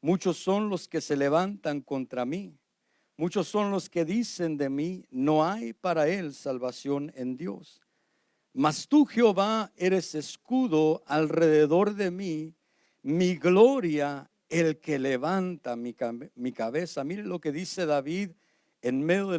Muchos son los que se levantan contra mí. Muchos son los que dicen de mí, no hay para él salvación en Dios. Mas tú, Jehová, eres escudo alrededor de mí, mi gloria, el que levanta mi cabeza. Mire lo que dice David en medio de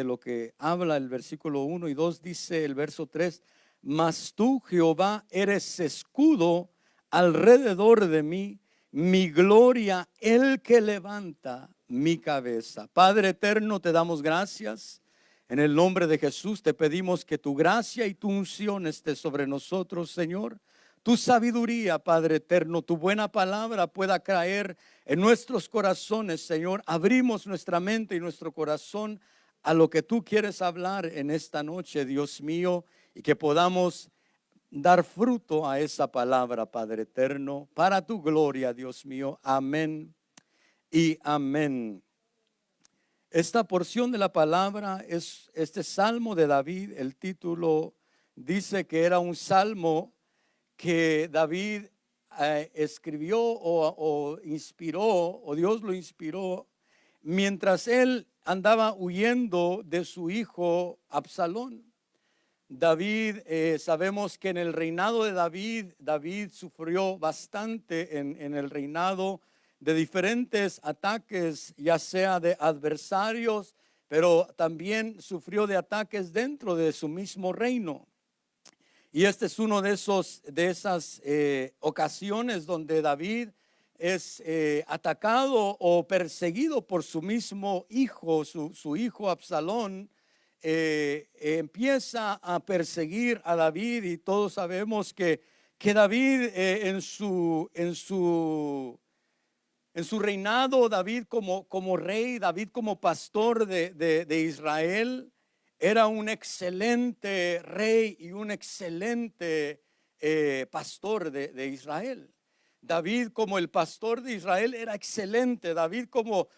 lo que habla el versículo 1 y 2, dice el verso 3, mas tú, Jehová, eres escudo alrededor de mí, mi gloria, el que levanta mi cabeza. Padre eterno, te damos gracias. En el nombre de Jesús te pedimos que tu gracia y tu unción esté sobre nosotros, Señor. Tu sabiduría, Padre eterno, tu buena palabra pueda caer en nuestros corazones, Señor. Abrimos nuestra mente y nuestro corazón a lo que tú quieres hablar en esta noche, Dios mío, y que podamos dar fruto a esa palabra, Padre eterno, para tu gloria, Dios mío. Amén y amén. Esta porción de la palabra es este salmo de David. El título dice que era un salmo que David escribió o inspiró, o Dios lo inspiró, mientras él andaba huyendo de su hijo Absalón. David, sabemos que en el reinado de David sufrió bastante en el reinado de diferentes ataques, ya sea de adversarios, pero también sufrió de ataques dentro de su mismo reino. Y este es uno de esas ocasiones donde David es atacado o perseguido por su mismo hijo, su hijo Absalón. Empieza a perseguir a David, y todos sabemos que David en su reinado, David como rey, David como pastor de Israel, era un excelente rey y un excelente pastor de Israel. David como el pastor de Israel era excelente. David como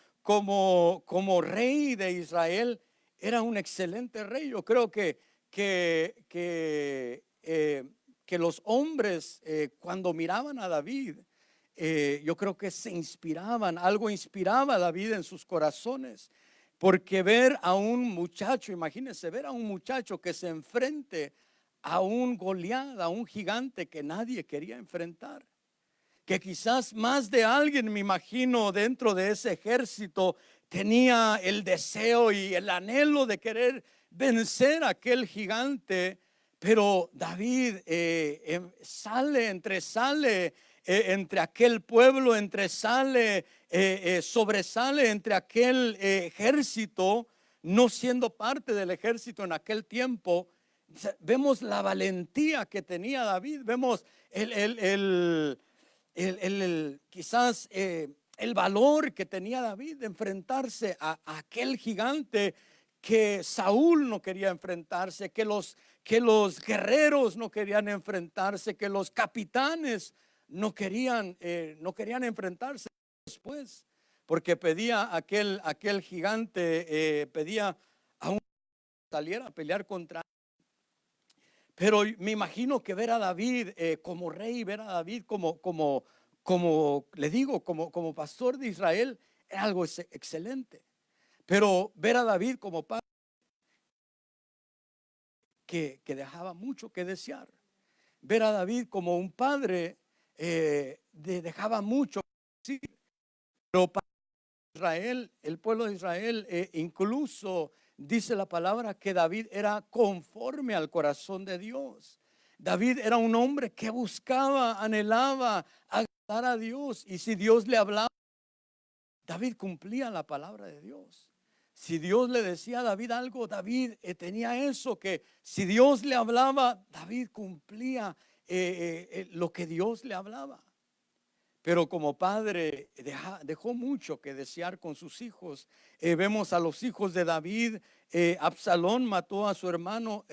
rey de Israel era un excelente rey. Yo creo que los hombres cuando miraban a David, yo creo que se inspiraban, algo inspiraba a David en sus corazones, porque ver a un muchacho, imagínense, ver a un muchacho que se enfrente a un Goliat, a un gigante que nadie quería enfrentar, que quizás más de alguien, me imagino, dentro de ese ejército tenía el deseo y el anhelo de querer vencer a aquel gigante. Pero David sale entre aquel pueblo, sobresale entre aquel ejército, no siendo parte del ejército en aquel tiempo. Vemos la valentía que tenía David, vemos quizás el valor que tenía David de enfrentarse a aquel gigante que Saúl no quería enfrentarse, que los guerreros no querían enfrentarse, que los capitanes no querían enfrentarse después, porque pedía aquel gigante, pedía a un que saliera a pelear contra. Pero me imagino que ver a David como rey, ver a David como le digo, como pastor de Israel, era algo excelente. Pero ver a David como padre que dejaba mucho que desear. Ver a David como un padre dejaba mucho que decir. Pero para Israel, el pueblo de Israel, incluso dice la palabra que David era conforme al corazón de Dios. David era un hombre que buscaba, anhelaba agradar a Dios, y si Dios le hablaba, David cumplía la palabra de Dios. Si Dios le decía a David algo, David tenía eso, que si Dios le hablaba, David cumplía lo que Dios le hablaba. Pero como padre dejó mucho que desear con sus hijos. Vemos a los hijos de David. Absalón mató a su hermano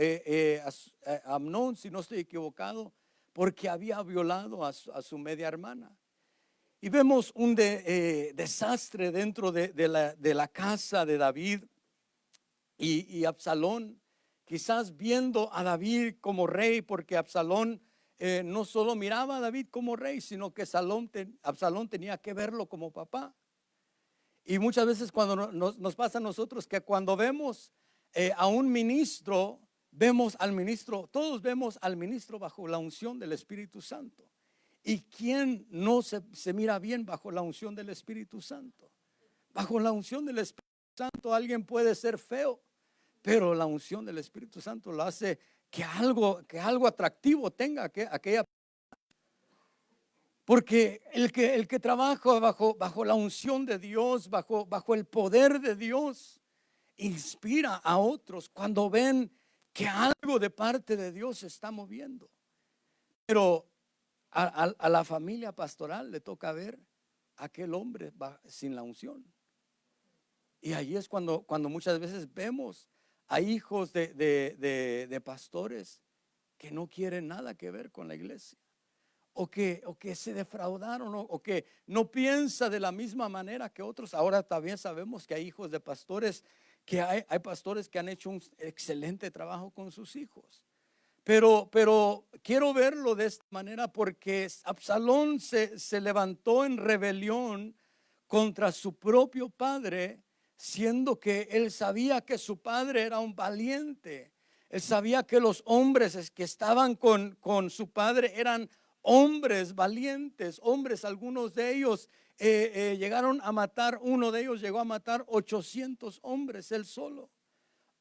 Amnón, si no estoy equivocado, porque había violado a su media hermana. Y vemos un desastre dentro de la casa de David. Y Absalón, quizás viendo a David como rey, porque Absalón no solo miraba a David como rey, sino que Absalón tenía que verlo como papá. Y muchas veces cuando nos pasa a nosotros que cuando vemos a un ministro, vemos al ministro, todos vemos al ministro bajo la unción del Espíritu Santo. ¿Y quién no se mira bien bajo la unción del Espíritu Santo? Bajo la unción del Espíritu Santo alguien puede ser feo, pero la unción del Espíritu Santo lo hace que algo atractivo tenga aquella. Porque el que trabaja bajo la unción de Dios, bajo el poder de Dios, inspira a otros cuando ven que algo de parte de Dios se está moviendo. Pero a la familia pastoral le toca ver a aquel hombre sin la unción. Y ahí es cuando muchas veces vemos a hijos de pastores que no quieren nada que ver con la iglesia. O que se defraudaron o que no piensa de la misma manera que otros. Ahora también sabemos que hay hijos de pastores, que hay pastores que han hecho un excelente trabajo con sus hijos. Pero quiero verlo de esta manera porque Absalón se levantó en rebelión contra su propio padre, siendo que él sabía que su padre era un valiente. Él sabía que los hombres que estaban con su padre eran hombres valientes, hombres, algunos de ellos llegaron a matar, uno de ellos llegó a matar 800 hombres él solo.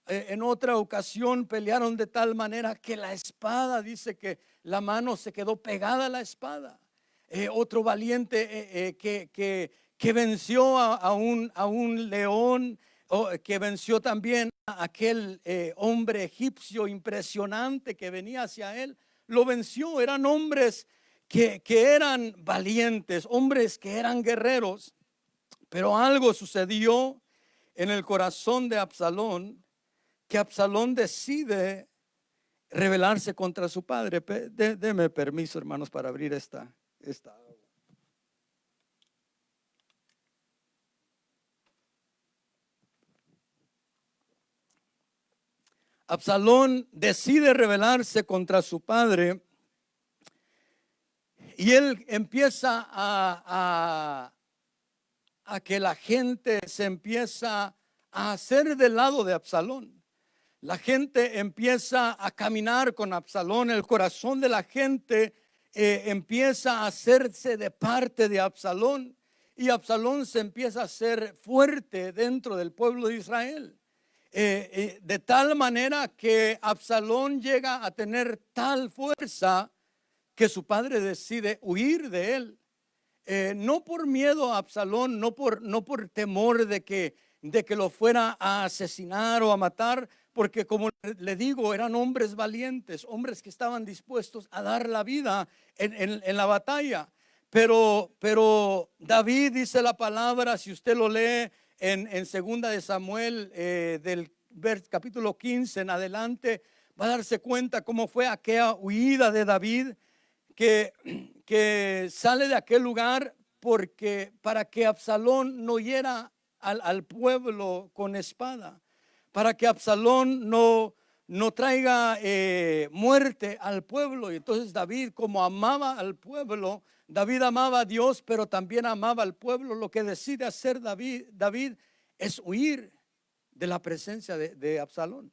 En otra ocasión pelearon de tal manera que la espada, dice que la mano se quedó pegada a la espada. Otro valiente que venció a un león, que venció también a aquel hombre egipcio impresionante que venía hacia él, lo venció. Eran hombres que eran valientes, hombres que eran guerreros. Pero algo sucedió en el corazón de Absalón, que Absalón decide rebelarse contra su padre. Deme permiso, hermanos, para abrir esta. Absalón decide rebelarse contra su padre y él empieza a que la gente se empieza a hacer del lado de Absalón. La gente empieza a caminar con Absalón. El corazón de la gente empieza a hacerse de parte de Absalón. Y Absalón se empieza a hacer fuerte dentro del pueblo de Israel. De tal manera que Absalón llega a tener tal fuerza que su padre decide huir de él. No por miedo a Absalón, no por temor de que lo fuera a asesinar o a matar, porque como le digo, eran hombres valientes, hombres que estaban dispuestos a dar la vida en la batalla. Pero David, dice la palabra, si usted lo lee en segunda de Samuel, del capítulo 15 en adelante, va a darse cuenta cómo fue aquella huida de David, que sale de aquel lugar para que Absalón no hiera al pueblo con espada, para que Absalón no traiga muerte al pueblo. Y entonces David, como amaba al pueblo, David amaba a Dios, pero también amaba al pueblo. Lo que decide hacer David es huir de la presencia de Absalón,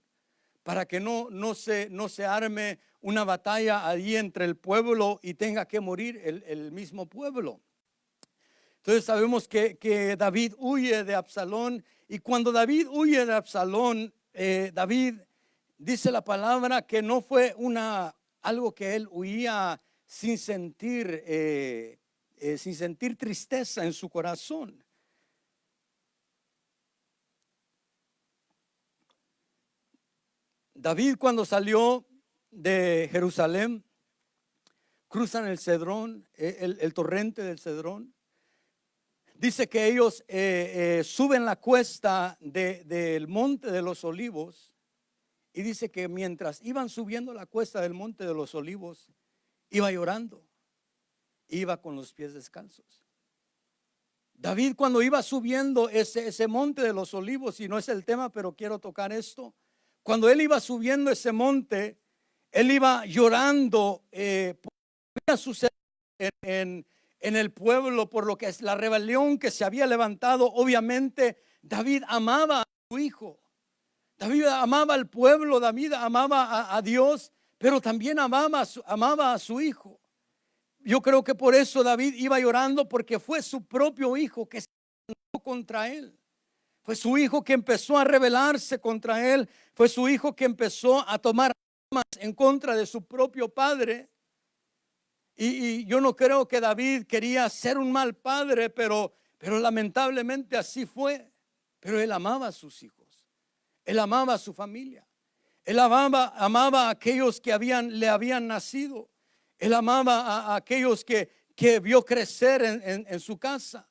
para que no se arme una batalla allí entre el pueblo y tenga que morir el mismo pueblo. Entonces sabemos que David huye de Absalón, y cuando David huye de Absalón, David, dice la palabra, que no fue algo que él huía sin sentir tristeza en su corazón. David, cuando salió de Jerusalén, cruzan el Cedrón, el torrente del Cedrón. Dice que ellos suben la cuesta del monte de los olivos, y dice que mientras iban subiendo la cuesta del monte de los olivos, iba llorando, iba con los pies descalzos. David, cuando iba subiendo ese monte de los olivos, y no es el tema, pero quiero tocar esto, cuando él iba subiendo ese monte, él iba llorando sucedido en el pueblo, por lo que es la rebelión que se había levantado. Obviamente David amaba a su hijo, David amaba al pueblo, David amaba a Dios, pero también amaba a su hijo. Yo creo que por eso David iba llorando, porque fue su propio hijo que se levantó contra él. Fue su hijo que empezó a rebelarse contra él. Fue su hijo que empezó a tomar armas en contra de su propio padre. Y yo no creo que David quería ser un mal padre, pero lamentablemente así fue. Pero él amaba a sus hijos. Él amaba a su familia. Él amaba a aquellos que le habían nacido. Él amaba a aquellos que vio crecer en su casa.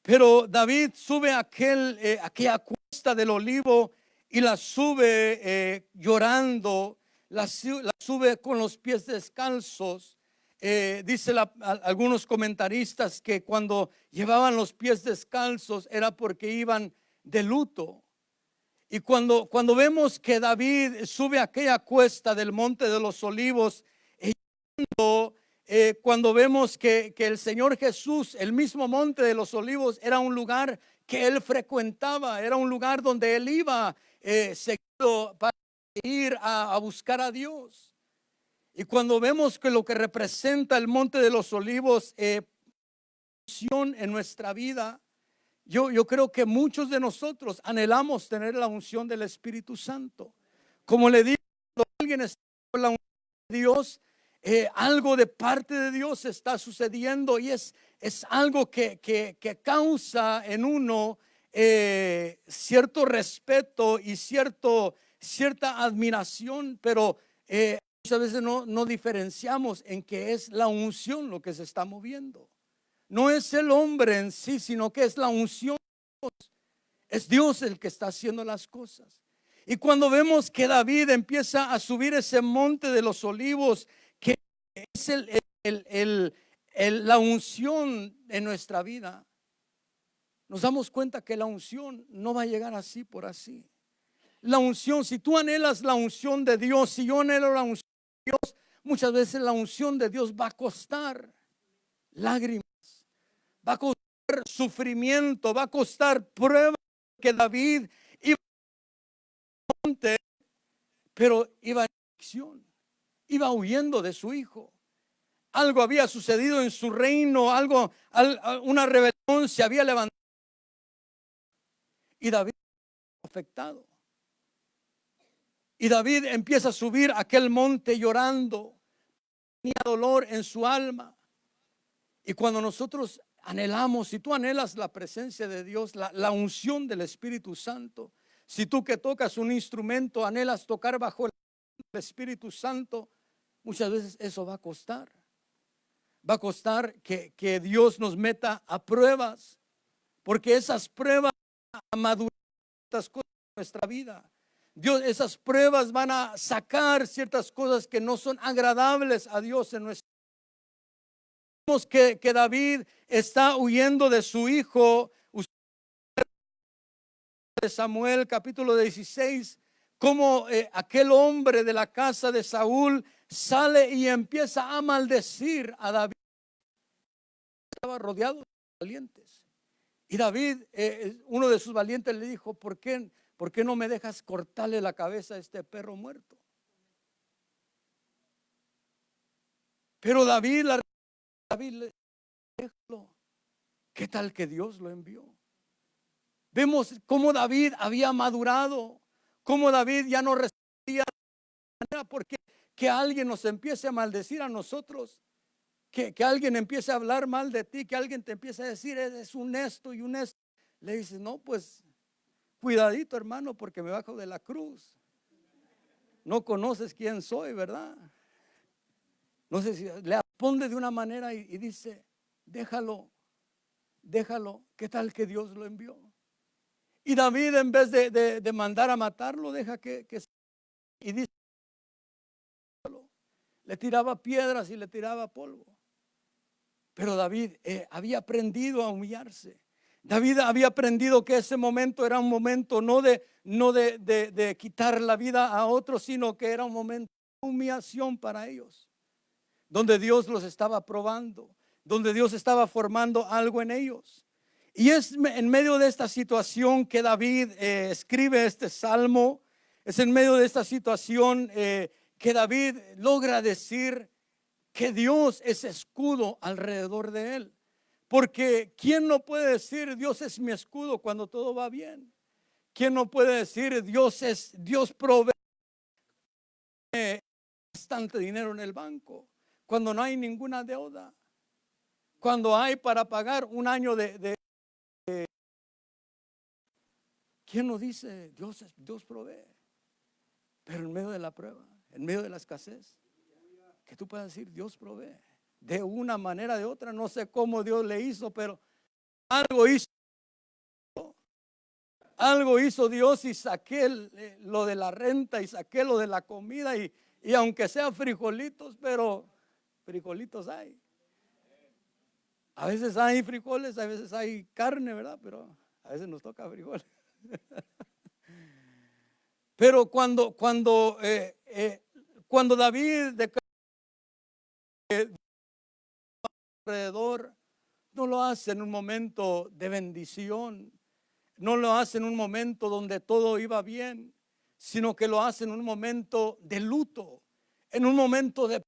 Pero David sube aquella cuesta del Olivo y la sube llorando, la sube con los pies descalzos. Dice algunos comentaristas que cuando llevaban los pies descalzos era porque iban de luto. Y cuando vemos que David sube aquella cuesta del Monte de los Olivos, cuando vemos que el Señor Jesús, el mismo Monte de los Olivos, era un lugar que él frecuentaba, era un lugar donde él iba seguido para ir a buscar a Dios. Y cuando vemos que lo que representa el Monte de los Olivos en nuestra vida, yo creo que muchos de nosotros anhelamos tener la unción del Espíritu Santo. Como le digo, cuando alguien está con la unción de Dios, algo de parte de Dios está sucediendo, y es algo que causa en uno cierto respeto y cierta admiración, pero muchas veces no diferenciamos en que es la unción lo que se está moviendo. No es el hombre en sí, sino que es la unción de Dios. Es Dios el que está haciendo las cosas. Y cuando vemos que David empieza a subir ese Monte de los Olivos, que es la unción en nuestra vida, nos damos cuenta que la unción no va a llegar así por así. La unción, si tú anhelas la unción de Dios, si yo anhelo la unción de Dios, muchas veces la unción de Dios va a costar lágrimas, va a costar sufrimiento, va a costar pruebas. Que David iba a monte, pero iba en acción, iba huyendo de su hijo. Algo había sucedido en su reino, una rebelión se había levantado, y David afectado. Y David empieza a subir aquel monte llorando, tenía dolor en su alma. Y cuando nosotros anhelamos, si tú anhelas la presencia de Dios, la unción del Espíritu Santo, si tú que tocas un instrumento anhelas tocar bajo el Espíritu Santo, muchas veces eso va a costar. Va a costar que Dios nos meta a pruebas, porque esas pruebas van a madurar ciertas cosas en nuestra vida. Esas pruebas van a sacar ciertas cosas que no son agradables a Dios en nuestra vida. Vemos que David está huyendo de su hijo. De Samuel capítulo 16, como aquel hombre de la casa de Saúl sale y empieza a maldecir a David. Estaba rodeado de valientes, y David, uno de sus valientes, le dijo: ¿por qué no me dejas cortarle la cabeza a este perro muerto? Pero David le dijo: ¿qué tal que Dios lo envió? Vemos cómo David había madurado, cómo David ya no respondía de manera, porque que alguien nos empiece a maldecir a nosotros, que alguien empiece a hablar mal de ti, que alguien te empiece a decir eres un esto y un esto. Le dices: no, pues cuidadito, hermano, porque me bajo de la cruz. No conoces quién soy, ¿verdad? No sé si le responde de una manera y dice: déjalo, ¿qué tal que Dios lo envió? Y David, en vez de mandar a matarlo, deja que y dice, le tiraba piedras y le tiraba polvo. Pero David había aprendido a humillarse. David había aprendido que ese momento era un momento no de quitar la vida a otros, sino que era un momento de humillación para ellos. donde Dios los estaba probando, donde Dios estaba formando algo en ellos. Y es en medio de esta situación que David escribe este salmo. Es en medio de esta situación que David logra decir que Dios es escudo alrededor de él. Porque ¿quién no puede decir Dios es mi escudo cuando todo va bien? ¿Quién no puede decir Dios provee bastante dinero en el banco cuando no hay ninguna deuda? Cuando hay para pagar un año de ¿quién no dice Dios provee? Pero en medio de la prueba, en medio de la escasez, que tú puedas decir Dios provee de una manera, de otra. No sé cómo Dios le hizo, pero algo hizo. Algo hizo Dios, y saqué lo de la renta, y saqué lo de la comida, y aunque sea frijolitos, pero frijolitos hay. A veces hay frijoles, a veces hay carne, ¿verdad? Pero a veces nos toca frijoles. Pero cuando David alrededor, no lo hace en un momento de bendición, no lo hace en un momento donde todo iba bien, sino que lo hace en un momento de luto, en un momento de...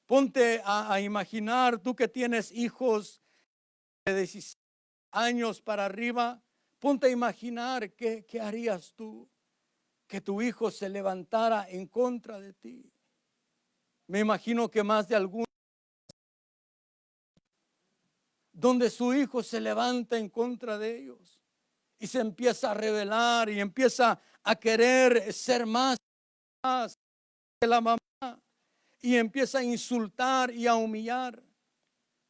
Ponte a imaginar, tú que tienes hijos de 16 años para arriba, ponte a imaginar qué harías tú, que tu hijo se levantara en contra de ti. Me imagino que más de alguno, donde su hijo se levanta en contra de ellos y se empieza a rebelar y empieza a querer ser más que la mamá, y empieza a insultar y a humillar.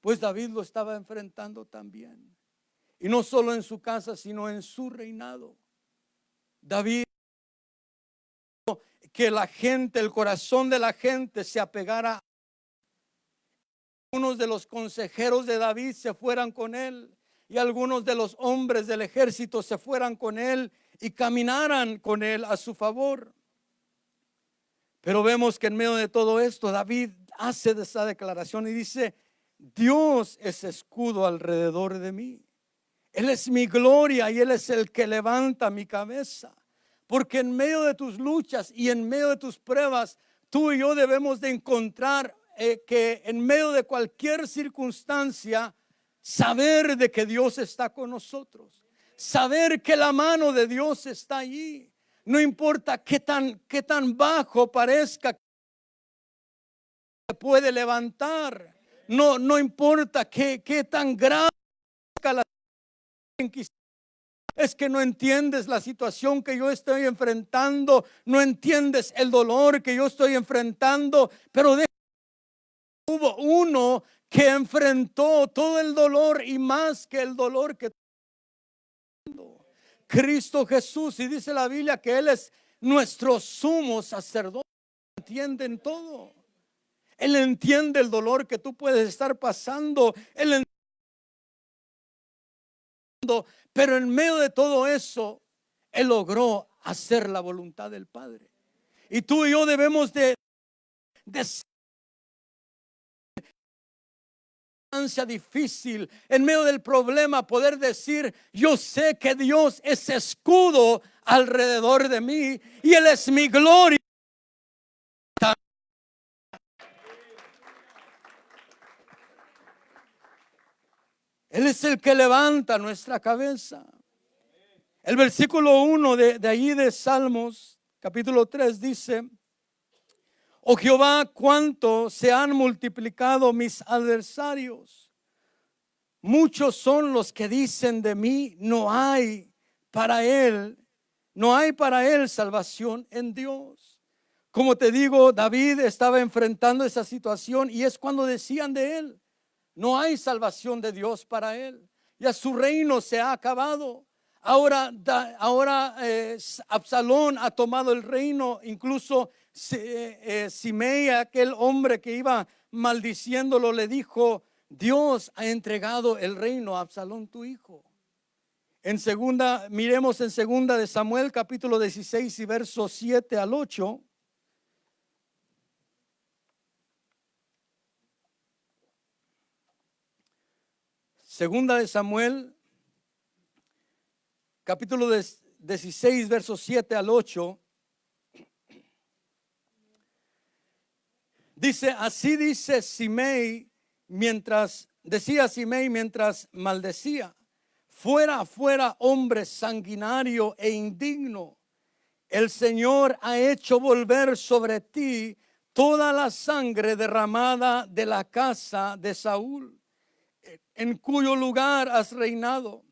Pues David lo estaba enfrentando también, y no solo en su casa, sino en su reinado. David, que la gente, el corazón de la gente se apegara. Algunos de los consejeros de David se fueran con él, y algunos de los hombres del ejército se fueran con él y caminaran con él a su favor. Pero vemos que en medio de todo esto, David hace esa declaración y dice: Dios es escudo alrededor de mí. Él es mi gloria y Él es el que levanta mi cabeza. Porque en medio de tus luchas y en medio de tus pruebas, tú y yo debemos de encontrar que en medio de cualquier circunstancia, saber de que Dios está con nosotros. Saber que la mano de Dios está allí. No importa qué tan bajo parezca, que puede levantar. No importa qué tan grave la es que no entiendes la situación que yo estoy enfrentando, no entiendes el dolor que yo estoy enfrentando, pero hubo uno que enfrentó todo el dolor y más que el dolor que Cristo Jesús. Y dice la Biblia que Él es nuestro sumo sacerdote. Entienden todo. Él entiende el dolor que tú puedes estar pasando. Él Pero en medio de todo eso, Él logró hacer la voluntad del Padre. Y tú y yo debemos de difícil, en medio del problema, poder decir: yo sé que Dios es escudo alrededor de mí y Él es mi gloria. Él es el que levanta nuestra cabeza. El versículo 1 de allí de Salmos, capítulo 3, dice: oh Jehová, cuánto se han multiplicado mis adversarios. Muchos son los que dicen de mí: no hay para él salvación en Dios. Como te digo, David estaba enfrentando esa situación, y es cuando decían de él: no hay salvación de Dios para él. Ya su reino se ha acabado. Ahora Absalón ha tomado el reino. Incluso Simei, aquel hombre que iba maldiciéndolo, le dijo: Dios ha entregado el reino a Absalón tu hijo. Miremos en segunda de Samuel, capítulo 16 y versos 7 al 8. Segunda de Samuel, capítulo 16, versos 7 al 8. Dice, así dice Simei, decía Simei mientras maldecía: fuera, fuera, hombre sanguinario e indigno. El Señor ha hecho volver sobre ti toda la sangre derramada de la casa de Saúl, en cuyo lugar has reinado.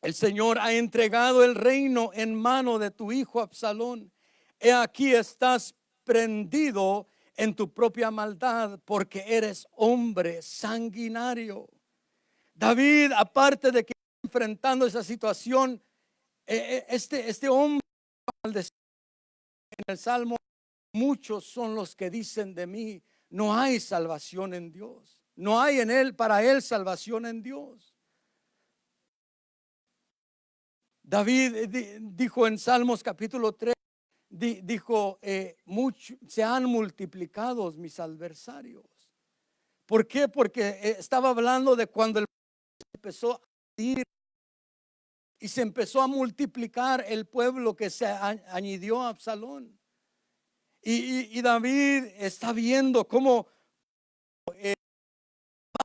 El Señor ha entregado el reino en mano de tu hijo Absalón. He aquí estás prendido en tu propia maldad, porque eres hombre sanguinario. David, aparte de que enfrentando esa situación, este hombre, en el Salmo, muchos son los que dicen de mí, no hay salvación en Dios. No hay en él, para él, salvación en Dios. David dijo en Salmos capítulo 3, dijo, se han multiplicado mis adversarios. ¿Por qué? Porque estaba hablando de cuando el empezó a ir y se empezó a multiplicar el pueblo que se añadió a Absalón. Y David está viendo cómo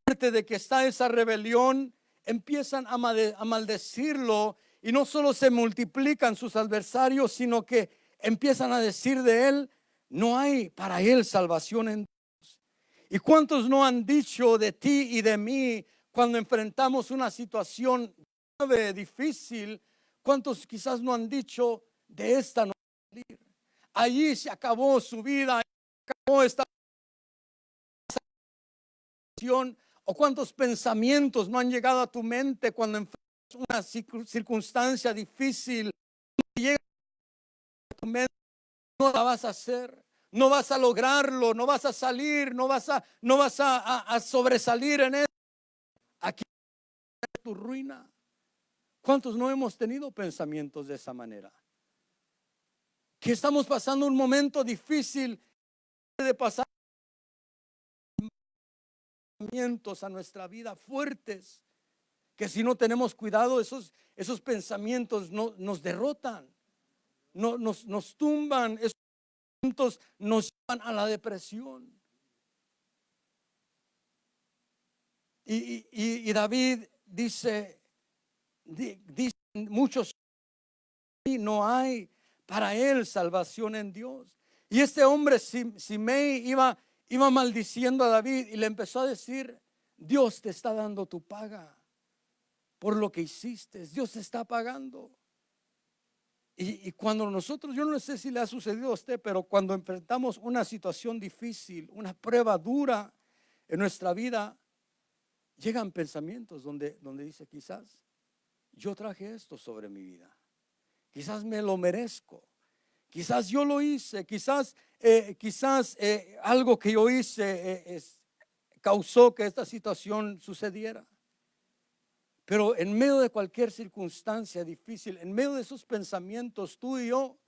parte de que está esa rebelión, empiezan a maldecirlo, y no solo se multiplican sus adversarios, sino que empiezan a decir de él, no hay para él salvación en Dios. ¿Y cuántos no han dicho de ti y de mí cuando enfrentamos una situación grave, difícil? ¿Cuántos quizás no han dicho de esta no salir? Allí se acabó su vida, acabó esta situación. ¿O cuántos pensamientos no han llegado a tu mente cuando enfrentas una circunstancia difícil? Llega a tu mente, no la vas a hacer, no vas a lograrlo, no vas a salir, no vas a sobresalir en eso. Aquí es tu ruina. ¿Cuántos no hemos tenido pensamientos de esa manera? Que estamos pasando un momento difícil de pasar a nuestra vida fuertes, que si no tenemos cuidado, esos pensamientos nos derrotan, nos tumban, esos pensamientos nos llevan a la depresión. Y David dice muchos, no hay para él salvación en Dios. Y este hombre Simei iba maldiciendo a David y le empezó a decir, Dios te está dando tu paga por lo que hiciste, Dios te está pagando. Y cuando nosotros, yo no sé si le ha sucedido a usted, pero cuando enfrentamos una situación difícil, una prueba dura en nuestra vida, llegan pensamientos donde dice, quizás yo traje esto sobre mi vida, quizás me lo merezco, quizás yo lo hice, quizás algo que yo hice causó que esta situación sucediera. Pero en medio de cualquier circunstancia difícil, en medio de esos pensamientos, tú y yo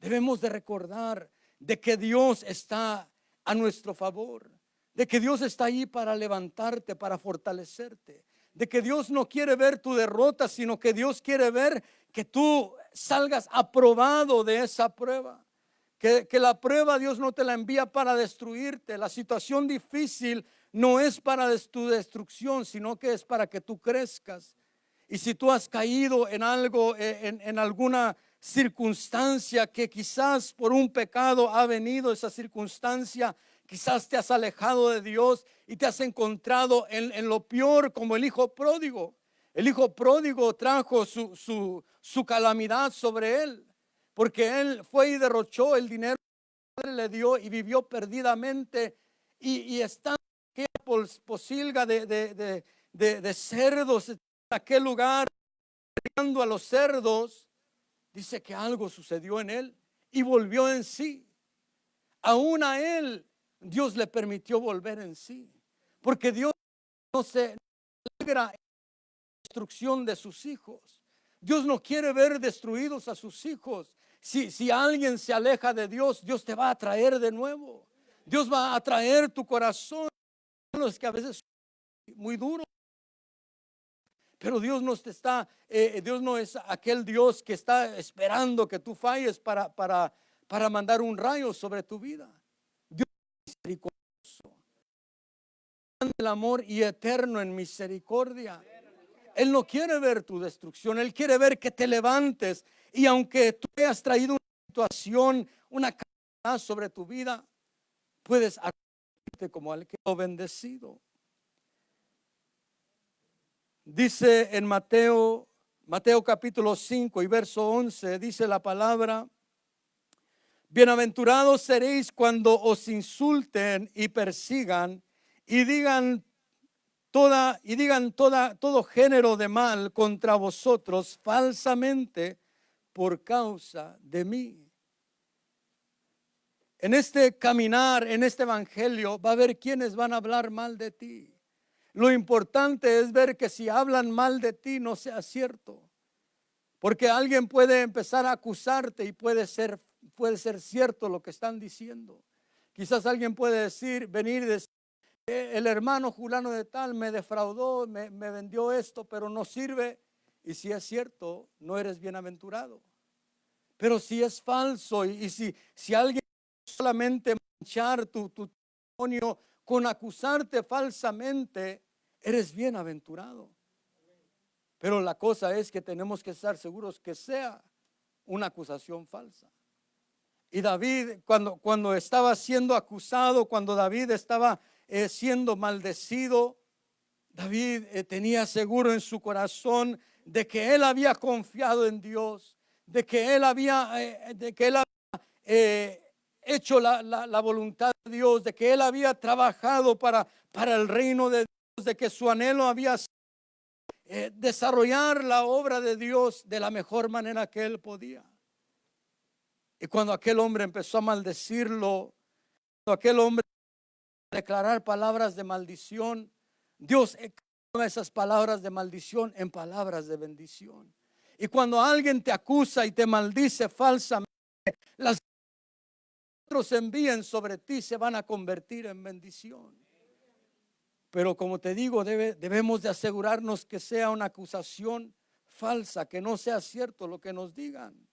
debemos de recordar de que Dios está a nuestro favor, de que Dios está ahí para levantarte, para fortalecerte, de que Dios no quiere ver tu derrota, sino que Dios quiere ver que tú salgas aprobado de esa prueba. Que la prueba Dios no te la envía para destruirte. La situación difícil no es para tu destrucción, sino que es para que tú crezcas. Y si tú has caído en algo, en alguna circunstancia que quizás por un pecado ha venido esa circunstancia, quizás te has alejado de Dios y te has encontrado en lo peor, como el hijo pródigo. El hijo pródigo trajo su calamidad sobre él, porque él fue y derrochó el dinero que el padre le dio y vivió perdidamente, y estando en aquella posilga de cerdos, en aquel lugar, criando a los cerdos, dice que algo sucedió en él y volvió en sí. Aún a él Dios le permitió volver en sí, porque Dios no se alegra en la destrucción de sus hijos. Dios no quiere ver destruidos a sus hijos. Si alguien se aleja de Dios, Dios te va a traer de nuevo. Dios va a traer tu corazón. Los que a veces son muy duros, Pero Dios no te está, Dios no es aquel Dios que está esperando que tú falles para mandar un rayo sobre tu vida. Dios es misericordioso, el amor y eterno en misericordia. Él no quiere ver tu destrucción, Él quiere ver que te levantes. Y aunque tú hayas traído una situación, una calamidad sobre tu vida, puedes arrepentirte como al que lo bendecido. Dice en Mateo capítulo 5 y verso 11, dice la palabra: bienaventurados seréis cuando os insulten y persigan y digan todo género de mal contra vosotros falsamente por causa de mí. En este caminar, en este evangelio, va a haber quienes van a hablar mal de ti. Lo importante es ver que si hablan mal de ti no sea cierto, porque alguien puede empezar a acusarte y puede ser cierto lo que están diciendo. Quizás alguien puede venir y decir: el hermano fulano de tal me defraudó, me vendió esto, pero no sirve. Y si es cierto, no eres bienaventurado. Pero si es falso y si alguien solamente manchar tu testimonio con acusarte falsamente, eres bienaventurado. Pero la cosa es que tenemos que estar seguros que sea una acusación falsa. Y David, cuando estaba siendo acusado, cuando David estaba siendo maldecido, David tenía seguro en su corazón de que él había confiado en Dios, de que él había hecho la voluntad de Dios, de que él había trabajado para el reino de Dios, de que su anhelo había sido desarrollar la obra de Dios de la mejor manera que él podía. Y cuando aquel hombre empezó a maldecirlo, cuando aquel hombre empezó a declarar palabras de maldición, Dios cambia esas palabras de maldición en palabras de bendición. Y cuando alguien te acusa y te maldice falsamente, las que otros envíen sobre ti se van a convertir en bendición. Pero como te digo, debemos de asegurarnos que sea una acusación falsa, que no sea cierto lo que nos digan.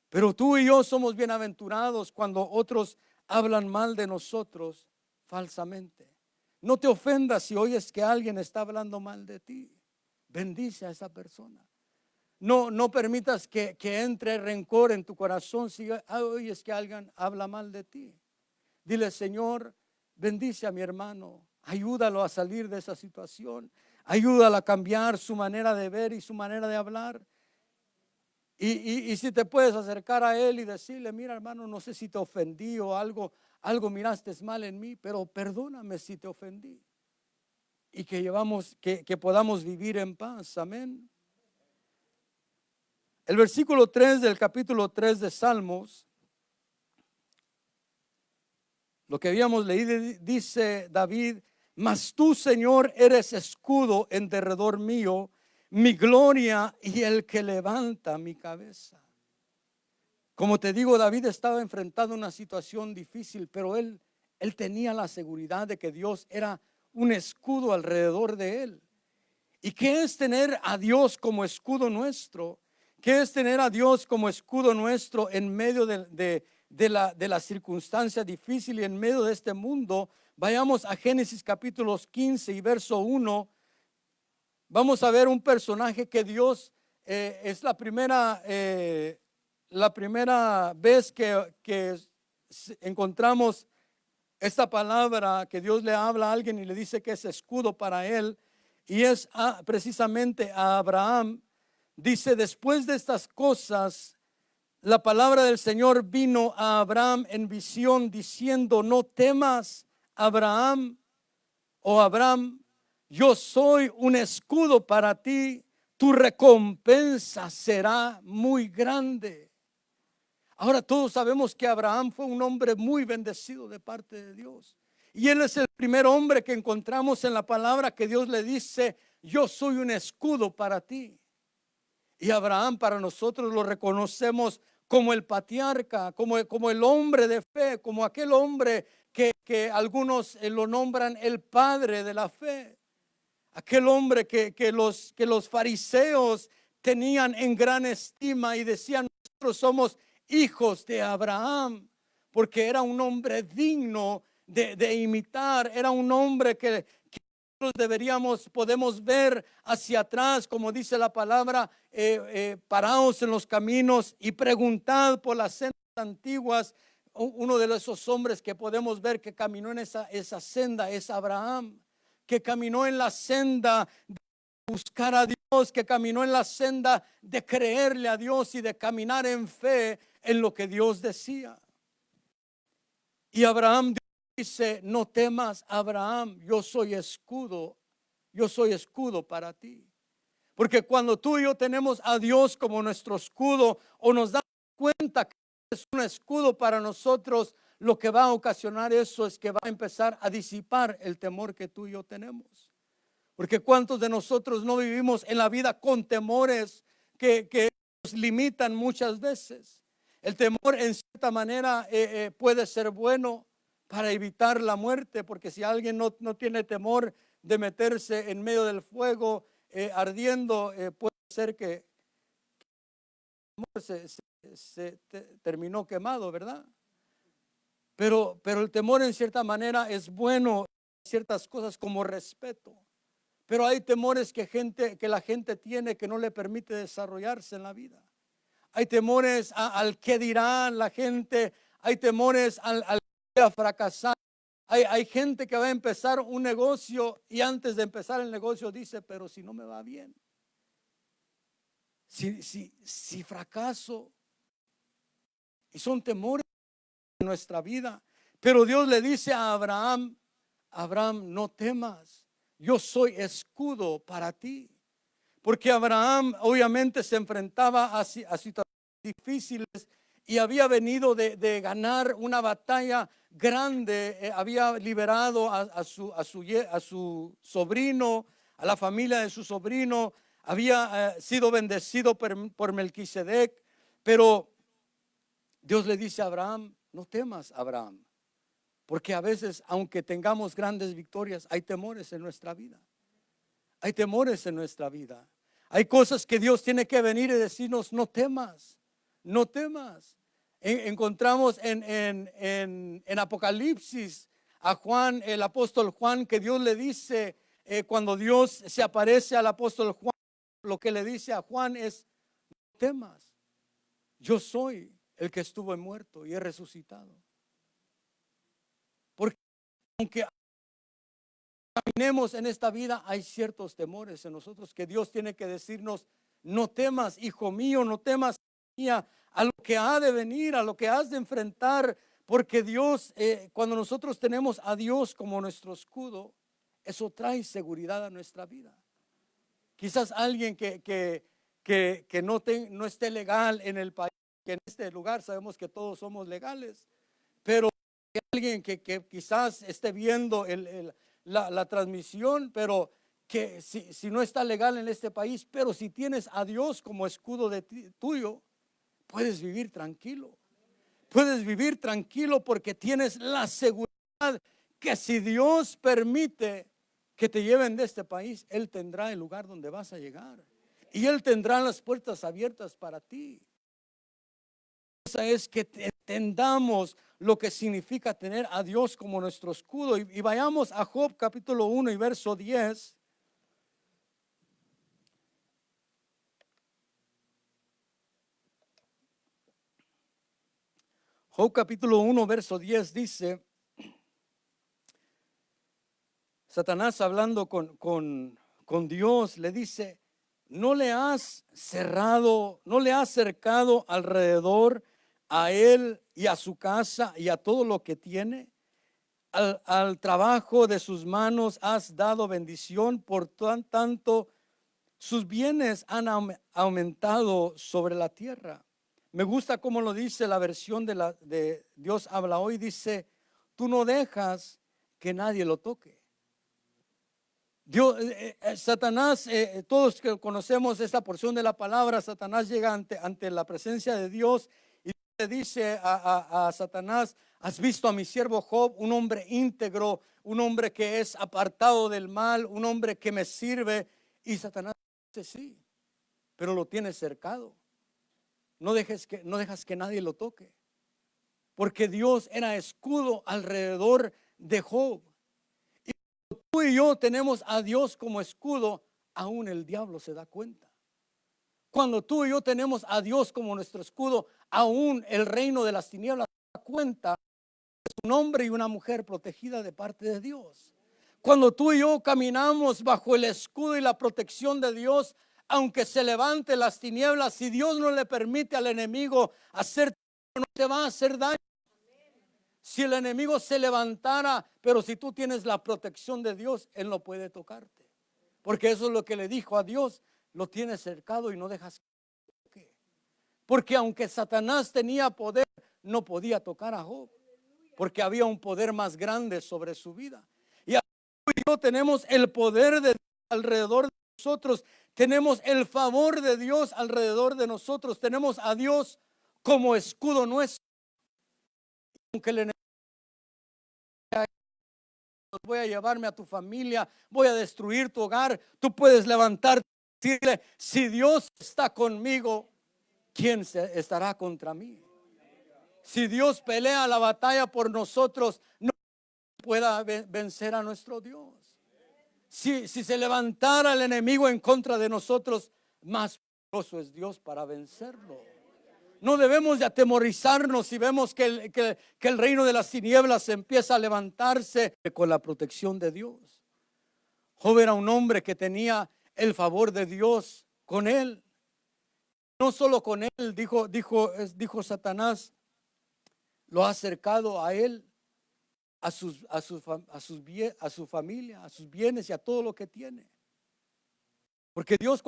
Pero tú y yo somos bienaventurados cuando otros hablan mal de nosotros falsamente. No te ofendas si oyes que alguien está hablando mal de ti. Bendice a esa persona. No permitas que entre rencor en tu corazón si oyes que alguien habla mal de ti. Dile: Señor, bendice a mi hermano, ayúdalo a salir de esa situación, ayúdalo a cambiar su manera de ver y su manera de hablar. Y si te puedes acercar a él y decirle: mira, hermano, no sé si te ofendí o algo miraste mal en mí, pero perdóname si te ofendí. Y que podamos vivir en paz. Amén. El versículo 3 del capítulo 3 de Salmos, lo que habíamos leído, dice David: mas tú, Señor, eres escudo en derredor mío, mi gloria y el que levanta mi cabeza. Como te digo, David estaba enfrentando una situación difícil, pero él tenía la seguridad de que Dios era un escudo alrededor de él. ¿Y qué es tener a Dios como escudo nuestro? ¿Qué es tener a Dios como escudo nuestro en medio de la circunstancia difícil y en medio de este mundo? Vayamos a Génesis capítulo 15 y verso 1. Vamos a ver un personaje que Dios es la primera vez que encontramos esta palabra, que Dios le habla a alguien y le dice que es escudo para él, y es precisamente a Abraham. Dice: después de estas cosas, la palabra del Señor vino a Abraham en visión, diciendo: no temas, Abraham, yo soy un escudo para ti, tu recompensa será muy grande. Ahora todos sabemos que Abraham fue un hombre muy bendecido de parte de Dios. Y él es el primer hombre que encontramos en la palabra que Dios le dice: yo soy un escudo para ti. Y Abraham, para nosotros lo reconocemos como el patriarca, como el hombre de fe, como aquel hombre que algunos lo nombran el padre de la fe. aquel hombre que los fariseos tenían en gran estima y decían: nosotros somos hijos de Abraham, porque era un hombre digno de imitar, era un hombre que nosotros podemos ver hacia atrás, como dice la palabra, paraos en los caminos y preguntad por las sendas antiguas. Uno de esos hombres que podemos ver que caminó en esa senda es Abraham, que caminó en la senda de buscar a Dios, que caminó en la senda de creerle a Dios y de caminar en fe en lo que Dios decía. Y Abraham dice: no temas, Abraham, yo soy escudo para ti. Porque cuando tú y yo tenemos a Dios como nuestro escudo, o nos damos cuenta que es un escudo para nosotros, lo que va a ocasionar eso es que va a empezar a disipar el temor que tú y yo tenemos. Porque cuántos de nosotros no vivimos en la vida con temores que nos limitan muchas veces. El temor en cierta manera puede ser bueno para evitar la muerte, porque si alguien no tiene temor de meterse en medio del fuego ardiendo, puede ser que se terminó quemado, ¿verdad? Pero el temor en cierta manera es bueno, ciertas cosas como respeto. Pero hay temores que la gente tiene que no le permite desarrollarse en la vida. Hay temores al que dirán la gente, hay temores al a fracasar. Hay gente que va a empezar un negocio y antes de empezar el negocio dice: pero si no me va bien, si fracaso. Y son temores de nuestra vida. Pero Dios le dice a Abraham: Abraham, no temas, yo soy escudo para ti. Porque Abraham obviamente se enfrentaba a situaciones difíciles y había venido de ganar una batalla grande. Había liberado a su sobrino, a la familia de su sobrino. Había sido bendecido por Melquisedec. Pero Dios le dice a Abraham: no temas, Abraham, porque a veces, aunque tengamos grandes victorias, hay temores en nuestra vida. Hay temores en nuestra vida. Hay cosas que Dios tiene que venir y decirnos: no temas, no temas. Encontramos en Apocalipsis a Juan, el apóstol Juan, que Dios le dice, cuando Dios se aparece al apóstol Juan, lo que le dice a Juan es: no temas, yo soy el que estuvo muerto y he resucitado. Porque aunque caminemos en esta vida, hay ciertos temores en nosotros que Dios tiene que decirnos: no temas, hijo mío, no temas, mía, a lo que ha de venir, a lo que has de enfrentar. Porque Dios, cuando nosotros tenemos a Dios como nuestro escudo, eso trae seguridad a nuestra vida. Quizás alguien que no esté legal en el país, que en este lugar sabemos que todos somos legales, pero alguien que quizás esté viendo la transmisión, pero que si no está legal en este país, pero si tienes a Dios como escudo tuyo, puedes vivir tranquilo. Puedes vivir tranquilo porque tienes la seguridad que si Dios permite que te lleven de este país, Él tendrá el lugar donde vas a llegar y Él tendrá las puertas abiertas para ti. Esa es que entendamos lo que significa tener a Dios como nuestro escudo. Y vayamos a Job capítulo 1 y verso 10. Job capítulo 1 verso 10 dice: Satanás hablando con Dios le dice: no le has cerrado, no le has cercado alrededor a él y a su casa y a todo lo que tiene. Al trabajo de sus manos has dado bendición, por tanto sus bienes han aumentado sobre la tierra. Me gusta cómo lo dice la versión de Dios habla hoy. Dice: tú no dejas que nadie lo toque. Dios, Satanás, todos que conocemos esta porción de la palabra, Satanás llega ante la presencia de Dios y le dice a Satanás: has visto a mi siervo Job, un hombre íntegro, un hombre que es apartado del mal, un hombre que me sirve. Y Satanás dice sí, pero lo tienes cercado. No dejas que nadie lo toque. Porque Dios era escudo alrededor de Job. Y tú y yo tenemos a Dios como escudo, aún el diablo se da cuenta. Cuando tú y yo tenemos a Dios como nuestro escudo, aún el reino de las tinieblas se da cuenta de un hombre y una mujer protegida de parte de Dios. Cuando tú y yo caminamos bajo el escudo y la protección de Dios, aunque se levante las tinieblas, si Dios no le permite al enemigo hacer, no te va a hacer daño. Si el enemigo se levantara, pero si tú tienes la protección de Dios, él no puede tocarte. Porque eso es lo que le dijo a Dios, lo tienes cercado y no dejas que toque. Porque aunque Satanás tenía poder, no podía tocar a Job. Porque había un poder más grande sobre su vida. Y yo tenemos el poder de Dios alrededor de nosotros. Tenemos el favor de Dios alrededor de nosotros. Tenemos a Dios como escudo nuestro. Aunque el enemigo voy a llevarme a tu familia, voy a destruir tu hogar, tú puedes levantarte y decirle, si Dios está conmigo, ¿quién estará contra mí? Si Dios pelea la batalla por nosotros, no pueda vencer a nuestro Dios. Si se levantara el enemigo en contra de nosotros, más poderoso es Dios para vencerlo. No debemos de atemorizarnos si vemos que el reino de las tinieblas empieza a levantarse con la protección de Dios. Job era un hombre que tenía el favor de Dios con él. No solo con él, dijo Satanás, lo ha acercado a él, a su familia, a sus bienes y a todo lo que tiene. Porque Dios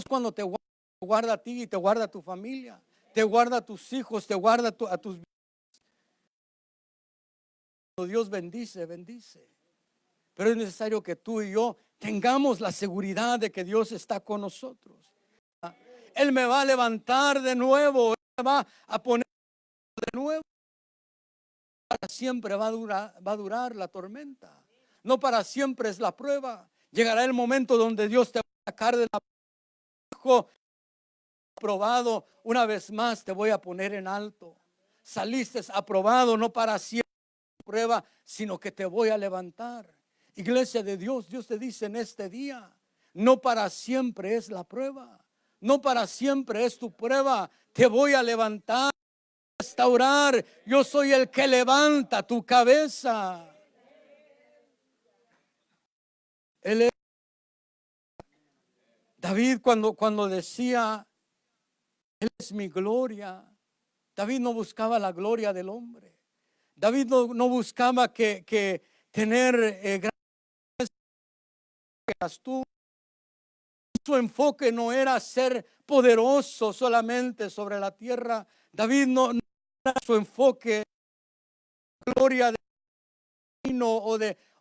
cuando te guarda a ti y te guarda a tu familia, te guarda a tus hijos, te guarda a tus bienes. Dios bendice. Pero es necesario que tú y yo tengamos la seguridad de que Dios está con nosotros. Él me va a levantar de nuevo, Él me va a poner de nuevo. Para siempre va a durar la tormenta. No para siempre es la prueba. Llegará el momento donde Dios te va a sacar de la aprobado, una vez más te voy a poner en alto. Saliste aprobado, no para siempre prueba, sino que te voy a levantar. Iglesia de Dios, Dios te dice en este día, no para siempre es la prueba, no para siempre es tu prueba, te voy a levantar, restaurar. Yo soy el que levanta tu cabeza. David cuando decía, Él es mi gloria, David no buscaba la gloria del hombre. David no buscaba que tener grandes tú. Su enfoque no era ser poderoso solamente sobre la tierra. David no era su enfoque gloria de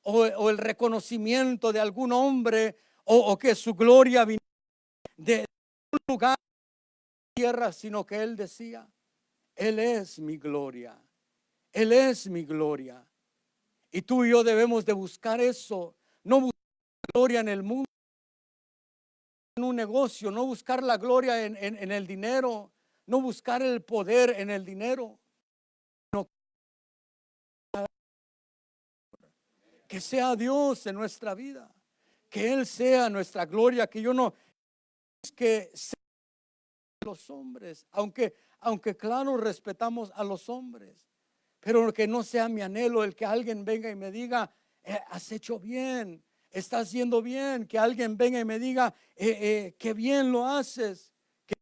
o el reconocimiento de algún hombre o que su gloria viniera de un lugar de tierra, sino que él decía, Él es mi gloria. Él es mi gloria. Y tú y yo debemos de buscar eso. No buscar gloria en el mundo, en un negocio. No buscar la gloria en el dinero. No buscar el poder en el dinero. No, que sea Dios en nuestra vida. Que Él sea nuestra gloria. Que yo no es que sea los hombres. Aunque claro respetamos a los hombres. Pero que no sea mi anhelo el que alguien venga y me diga, has hecho bien, estás haciendo bien. Que alguien venga y me diga, qué bien lo haces. Que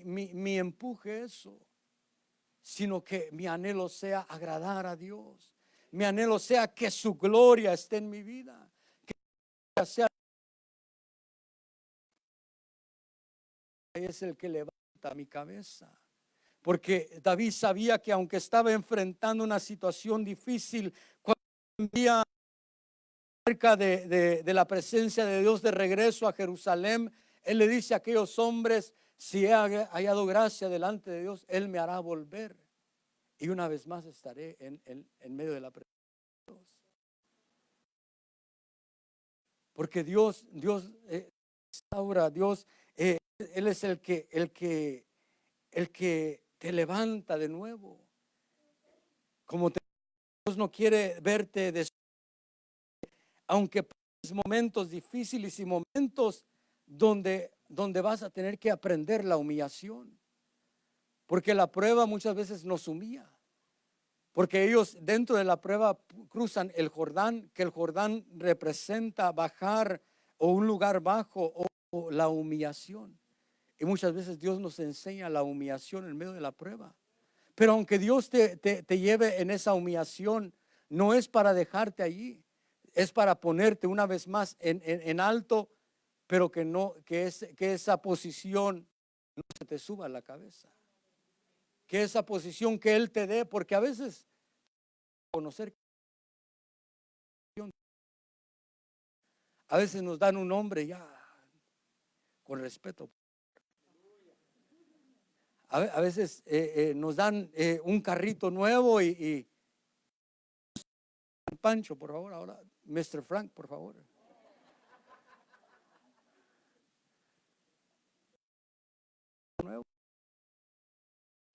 mi empuje eso. Sino que mi anhelo sea agradar a Dios. Mi anhelo sea que su gloria esté en mi vida. Que sea es el que levanta mi cabeza. Porque David sabía que aunque estaba enfrentando una situación difícil, cuando envía cerca de la presencia de Dios de regreso a Jerusalén, él le dice a aquellos hombres, si he hallado gracia delante de Dios, Él me hará volver. Y una vez más estaré en medio de la presencia. Porque Dios restaura, Dios, Él es el que te levanta de nuevo. Como Dios no quiere verte aunque pases momentos difíciles y momentos donde vas a tener que aprender la humillación. Porque la prueba muchas veces nos humilla. Porque ellos dentro de la prueba cruzan el Jordán, que el Jordán representa bajar o un lugar bajo o la humillación. Y muchas veces Dios nos enseña la humillación en medio de la prueba. Pero aunque Dios te lleve en esa humillación, no es para dejarte allí, es para ponerte una vez más en alto, pero que esa posición no se te suba a la cabeza. Que esa posición que Él te dé, porque a veces conocer, a veces nos dan un nombre ya con respeto. A veces nos dan un carrito nuevo y Pancho, por favor, ahora Mr. Frank, por favor.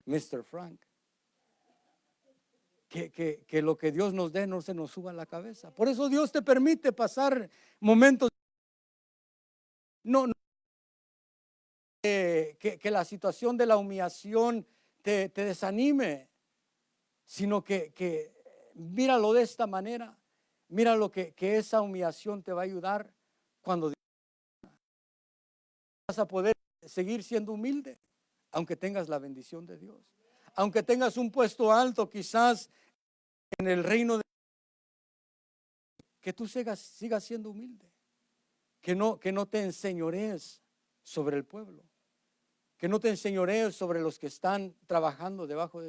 Mr. Frank. Que lo que Dios nos dé no se nos suba a la cabeza. Por eso Dios te permite pasar momentos. No, que la situación de la humillación te desanime, sino que míralo de esta manera. Mira lo que esa humillación te va a ayudar cuando vas a poder seguir siendo humilde, aunque tengas la bendición de Dios. Aunque tengas un puesto alto, quizás en el reino de que tú sigas siendo humilde. Que no te enseñorees sobre el pueblo. Que no te enseñorees sobre los que están trabajando debajo de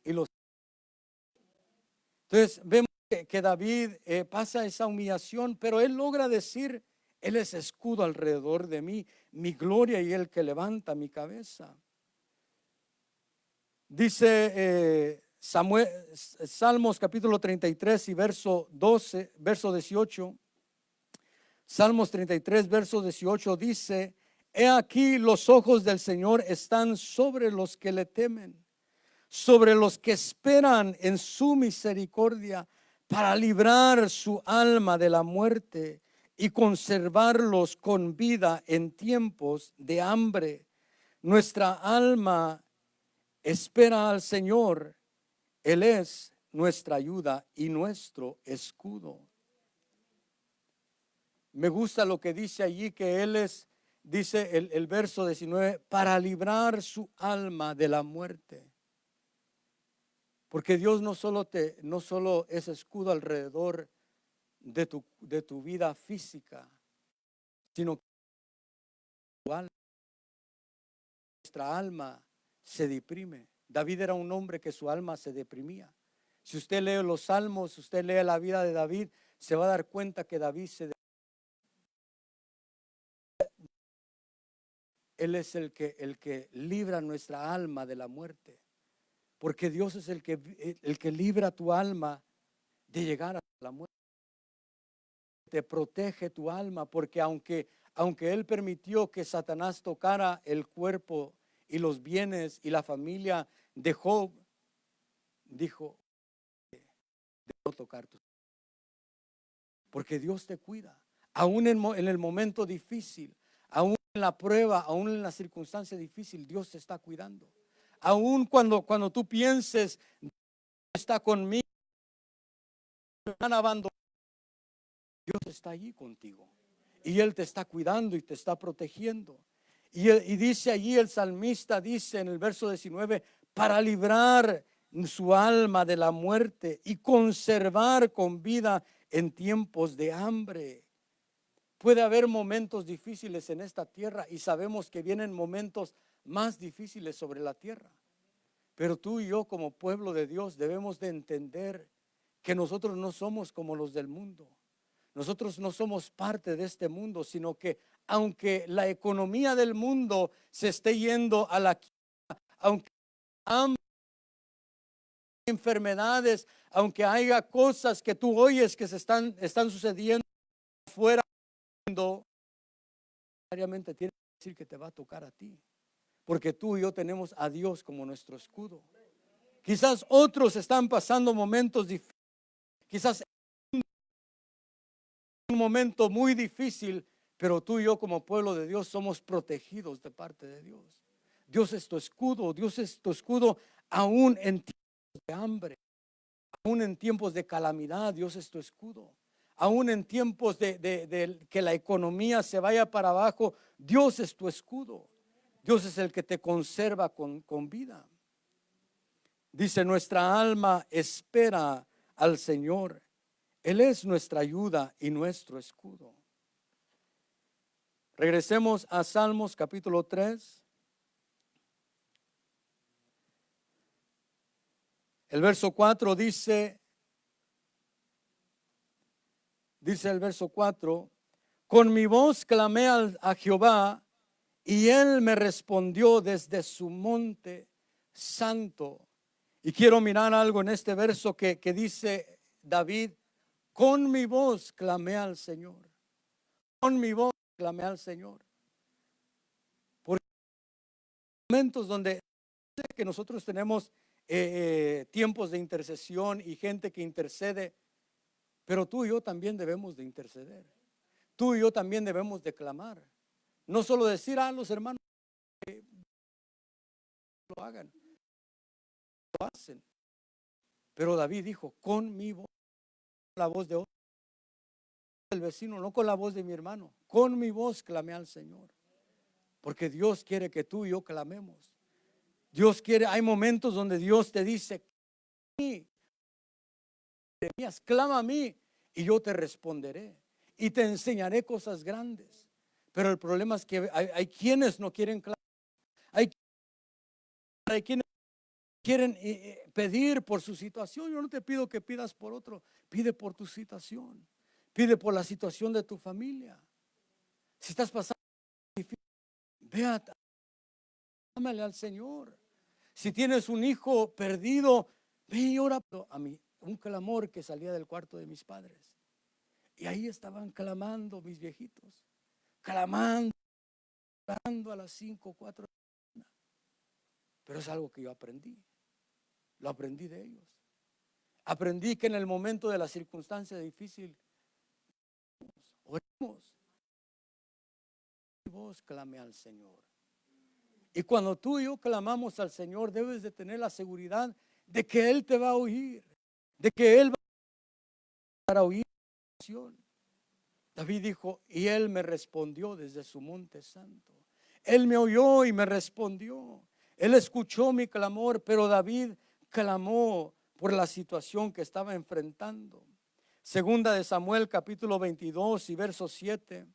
y los. Entonces vemos que David pasa esa humillación, pero él logra decir: Él es escudo alrededor de mí, mi gloria y el que levanta mi cabeza. Dice Salmos capítulo 33 y verso 12, verso 18. Salmos 33, verso 18 dice: He aquí los ojos del Señor están sobre los que le temen, sobre los que esperan en su misericordia, para librar su alma de la muerte y conservarlos con vida en tiempos de hambre. Nuestra alma espera al Señor, Él es nuestra ayuda y nuestro escudo. Me gusta lo que dice allí, que Él es, dice el verso 19, para librar su alma de la muerte. Porque Dios no solo es escudo alrededor de tu vida física, sino que nuestra alma se deprime. David era un hombre que su alma se deprimía. Si usted lee los salmos, usted lee la vida de David, se va a dar cuenta que David Él es el que libra nuestra alma de la muerte. Porque Dios es el que libra tu alma de llegar a la muerte. Te protege tu alma, porque aunque Él permitió que Satanás tocara el cuerpo y los bienes y la familia de Job, dijo: de no tocar tu. Porque Dios te cuida, aún en el momento difícil, aún en la prueba, aún en la circunstancia difícil, Dios te está cuidando. Aún cuando tú pienses: Dios está conmigo, me han abandonado, Dios está allí contigo. Y Él te está cuidando y te está protegiendo. Y dice allí el salmista, dice en el verso 19, para librar su alma de la muerte y conservar con vida en tiempos de hambre. Puede haber momentos difíciles en esta tierra y sabemos que vienen momentos más difíciles sobre la tierra. Pero tú y yo, como pueblo de Dios, debemos de entender que nosotros no somos como los del mundo. Nosotros no somos parte de este mundo, sino que aunque la economía del mundo se esté yendo a la quiebra, aunque enfermedades, aunque haya cosas que tú oyes que están sucediendo afuera, necesariamente tiene que decir que te va a tocar a ti, porque tú y yo tenemos a Dios como nuestro escudo. Quizás otros están pasando momentos difíciles, quizás un momento muy difícil, pero tú y yo como pueblo de Dios somos protegidos de parte de Dios. Dios es tu escudo, Dios es tu escudo aún en tiempos de hambre, aún en tiempos de calamidad, Dios es tu escudo. Aún en tiempos de que la economía se vaya para abajo, Dios es tu escudo. Dios es el que te conserva con vida. Dice, nuestra alma espera al Señor. Él es nuestra ayuda y nuestro escudo. Regresemos a Salmos capítulo 3. El verso 4 dice el verso 4, con mi voz clamé a Jehová y él me respondió desde su monte santo. Y quiero mirar algo en este verso que dice David, con mi voz clamé al Señor. Con mi voz clamé al Señor. Porque hay momentos donde que nosotros tenemos tiempos de intercesión y gente que intercede, pero tú y yo también debemos de interceder. Tú y yo también debemos de clamar. No solo decir a los hermanos que lo hagan, lo hacen. Pero David dijo, con mi voz, la voz de otro, del vecino, no con la voz de mi hermano, con mi voz clamé al Señor. Porque Dios quiere que tú y yo clamemos. Dios quiere, hay momentos donde Dios te dice, clama a mí y yo te responderé y te enseñaré cosas grandes. Pero el problema es que hay quienes no quieren clamar. Hay quienes quieren pedir por su situación. Yo no te pido que pidas por otro, pide por tu situación, pide por la situación de tu familia. Si estás pasando difícil, ve, clámale al Señor. Si tienes un hijo perdido, ve y ora a mí. Un clamor que salía del cuarto de mis padres. Y ahí estaban clamando mis viejitos, clamando a las 5, 4 de la mañana. Pero es algo que yo aprendí. Lo aprendí de ellos. Aprendí que en el momento de la circunstancia difícil, oremos. Y vos clame al Señor. Y cuando tú y yo clamamos al Señor, debes de tener la seguridad de que Él te va a oír, de que Él va a oír la oración. David dijo, y Él me respondió desde su monte santo. Él me oyó y me respondió. Él escuchó mi clamor, pero David clamó por la situación que estaba enfrentando. Segunda de Samuel capítulo 22 y verso 7.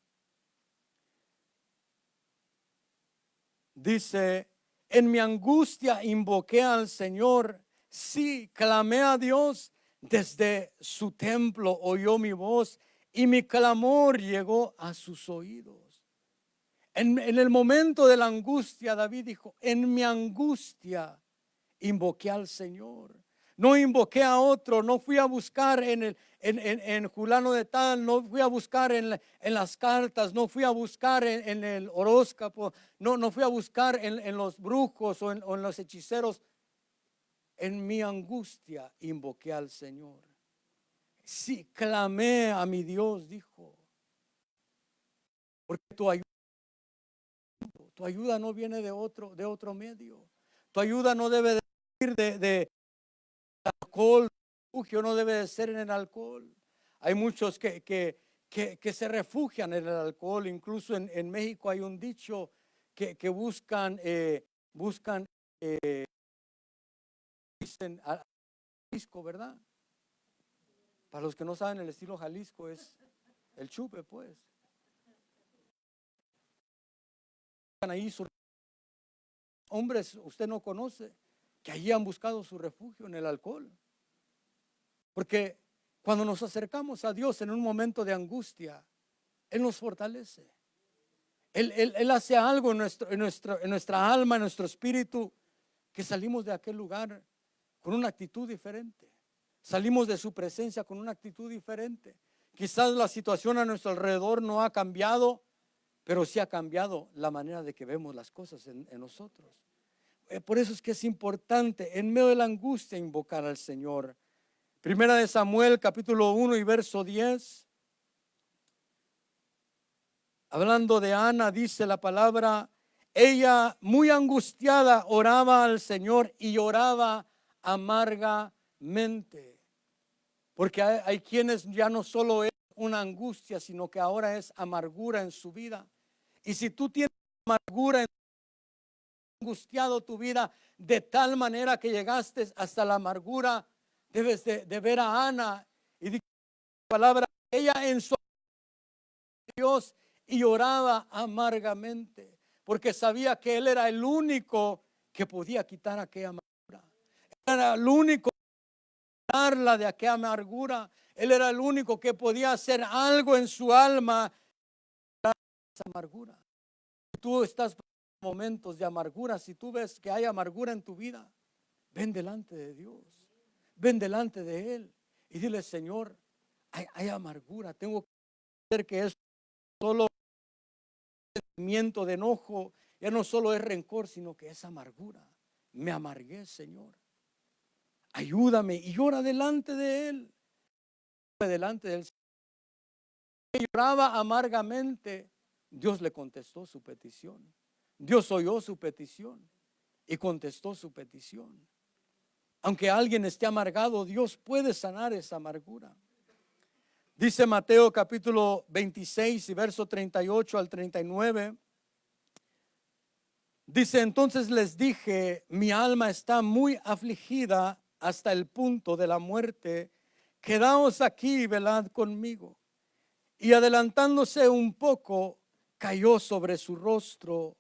Dice, en mi angustia invoqué al Señor, sí, clamé a Dios, desde su templo oyó mi voz y mi clamor llegó a sus oídos. En el momento de la angustia, David dijo, en mi angustia invoqué al Señor. No invoqué a otro, no fui a buscar en fulano de tal, no fui a buscar en las cartas, no fui a buscar en el horóscopo, no fui a buscar en los brujos o en los hechiceros. En mi angustia invoqué al Señor. Sí, clamé a mi Dios, dijo. Porque tu ayuda no viene de otro medio. Tu ayuda no debe de venir de alcohol, refugio no debe de ser en el alcohol. Hay muchos que se refugian en el alcohol. Incluso en México hay un dicho que buscan dicen Jalisco, ¿verdad? Para los que no saben, el estilo Jalisco es el chupe, pues. Ahí hombres, usted no conoce, que allí han buscado su refugio en el alcohol. Porque cuando nos acercamos a Dios en un momento de angustia, Él nos fortalece. Él hace algo en nuestra alma, en nuestro espíritu, que salimos de aquel lugar con una actitud diferente. Salimos de su presencia con una actitud diferente. Quizás la situación a nuestro alrededor no ha cambiado, pero sí ha cambiado la manera de que vemos las cosas en nosotros. Por eso es que es importante en medio de la angustia invocar al Señor. Primera de Samuel capítulo 1 y verso 10. Hablando de Ana, dice la palabra, ella muy angustiada oraba al Señor y lloraba amargamente. Porque hay quienes ya no solo es una angustia, sino que ahora es amargura en su vida. Y si tú tienes amargura, angustiado tu vida de tal manera que llegaste hasta la amargura, debes de ver a Ana y dice la palabra, ella en su Dios y oraba amargamente, porque sabía que Él era el único que podía quitar aquella amargura. Era el único que podía quitarla de aquella amargura. Él era el único que podía hacer algo en su alma para esa amargura. Tú estás en momentos de amargura. Si tú ves que hay amargura en tu vida, ven delante de Dios, ven delante de Él y dile, Señor, hay amargura. Tengo que ver que es solo sentimiento de enojo, ya no solo es rencor, sino que es amargura. Me amargué, Señor. Ayúdame y llora delante de Él. Delante de Él. Lloraba amargamente. Dios le contestó su petición. Dios oyó su petición y contestó su petición. Aunque alguien esté amargado, Dios puede sanar esa amargura. Dice Mateo capítulo 26 y verso 38 al 39. Dice, entonces les dije, mi alma está muy afligida hasta el punto de la muerte. Quedaos aquí y velad conmigo. Y adelantándose un poco, cayó sobre su rostro,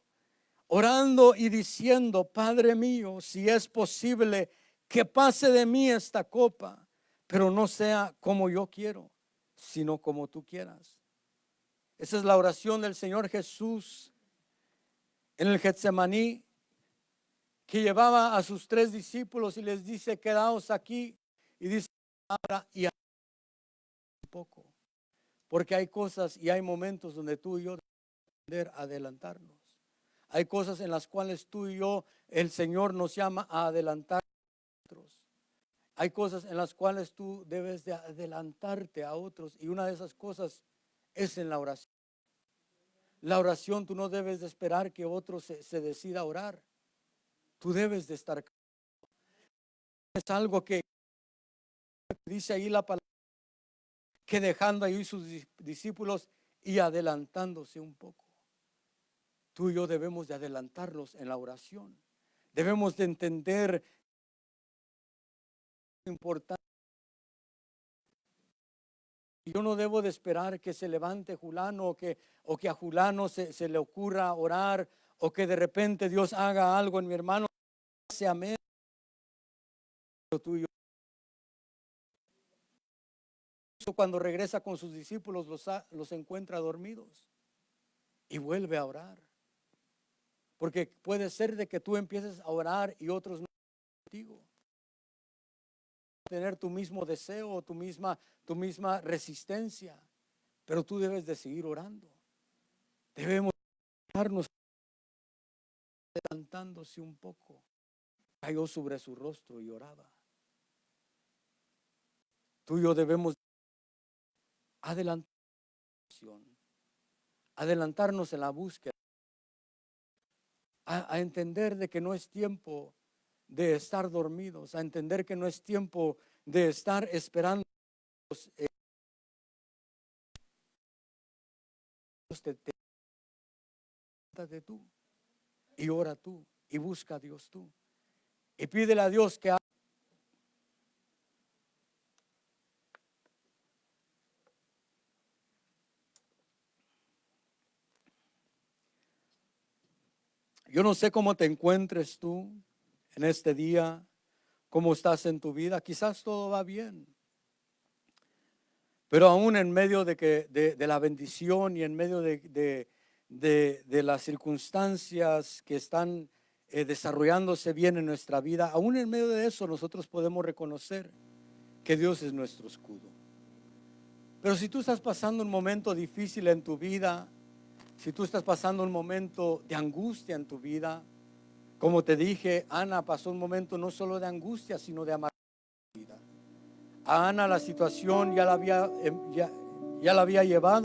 orando y diciendo, Padre mío, si es posible, que pase de mí esta copa, pero no sea como yo quiero, sino como tú quieras. Esa es la oración del Señor Jesús en el Getsemaní, que llevaba a sus 3 discípulos y les dice, quedaos aquí, y dice, ahora y un poco, porque hay cosas y hay momentos donde tú y yo debemos adelantarnos. Hay cosas en las cuales tú y yo, el Señor nos llama a adelantar a otros. Hay cosas en las cuales tú debes de adelantarte a otros, y una de esas cosas es en la oración. La oración, tú no debes de esperar que otro se decida a orar. Tú debes de estar. Es algo que dice ahí la palabra, que dejando ahí sus discípulos y adelantándose un poco. Tú y yo debemos de adelantarnos en la oración. Debemos de entender lo importante. Yo no debo de esperar que se levante fulano o que a fulano se le ocurra orar, o que de repente Dios haga algo en mi hermano. Sea menos tuyo. Cuando regresa con sus discípulos los encuentra dormidos y vuelve a orar. Porque puede ser de que tú empieces a orar y otros no contigo. Tener tu mismo deseo, tu misma resistencia, pero tú debes de seguir orando. Debemos estarnos adelantándose un poco. Cayó sobre su rostro y oraba. Tú y yo debemos adelantarnos en la búsqueda, a entender de que no es tiempo de estar dormidos, a entender que no es tiempo de estar esperando. De tú y ora tú y busca a Dios tú y pídele a Dios que haga. Yo no sé cómo te encuentres tú en este día, cómo estás en tu vida. Quizás todo va bien, pero aún en medio de la bendición y en medio de las circunstancias que están desarrollándose bien en nuestra vida, aún en medio de eso nosotros podemos reconocer que Dios es nuestro escudo. Pero si tú estás pasando un momento difícil en tu vida, si tú estás pasando un momento de angustia en tu vida, como te dije, Ana pasó un momento no solo de angustia, sino de amargura en su vida. A Ana la situación ya la había llevado